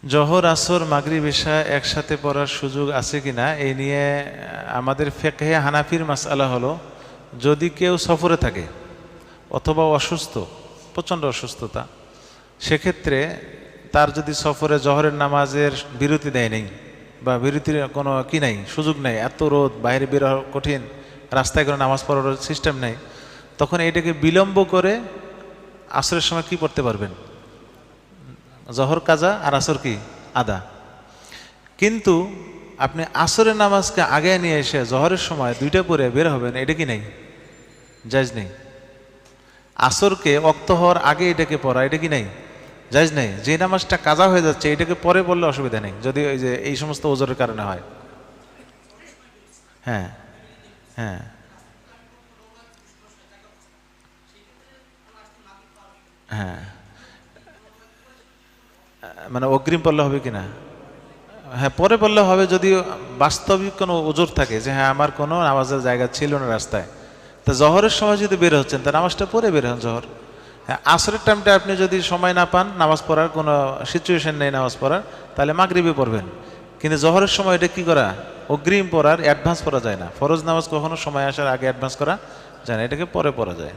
জোহর আসর মাগরিব এশা একসাথে পড়ার সুযোগ আছে কিনা এই নিয়ে আমাদের ফিকহে হানাফির মাসআলা হলো, যদি কেউ সফরে থাকে অথবা অসুস্থ, প্রচণ্ড অসুস্থতা, সেক্ষেত্রে তার যদি সফরে জোহরের নামাজের বিরতি দেয় নেই বা বিরতির কোনো কি নাই, সুযোগ নেই, এত রোদ, বাইরে বের হওয়া কঠিন, রাস্তায় কোনো নামাজ পড়ার সিস্টেম নেই, তখন এইটাকে বিলম্ব করে আসরের সময় কি পড়তে পারবেন? জোহর কাজা আর আসর কি আদা। কিন্তু আপনি আসরের নামাজকে আগে নিয়ে এসে জোহরের সময় দুইটা পরে বের হবেন, এটা কি নেই, জায়েজ নেই। আসরকে ওয়াক্ত হওয়ার আগে এটাকে পড়া, এটা কি নেই, জায়েজ নেই। যে নামাজটা কাজা হয়ে যাচ্ছে এটাকে পরে বললে অসুবিধা নেই, যদি ওই যে এই সমস্ত ওজোরের কারণে হয়। হ্যাঁ হ্যাঁ হ্যাঁ, মানে অগ্রিম পড়লে হবে কিনা? হ্যাঁ, পরে বললে হবে যদি বাস্তবিক কোনো ওজোর থাকে যে হ্যাঁ আমার কোনো নামাজের জায়গা ছিল না রাস্তায়, তা জোহরের সময় যদি বের হচ্ছেন তা নামাজটা পরে বের হন জোহর। হ্যাঁ, আসরের টাইমটা আপনি যদি সময় না পান, নামাজ পড়ার কোনো সিচুয়েশন নেই নামাজ পড়ার, তাহলে মাগরিবে পড়বেন। কিন্তু জোহরের সময় এটা কি করা, অগ্রিম পড়ার, অ্যাডভান্স পড়া যায় না। ফরজ নামাজ কখনো সময় আসার আগে অ্যাডভান্স করা যায় না, এটাকে পরে পড়া যায়।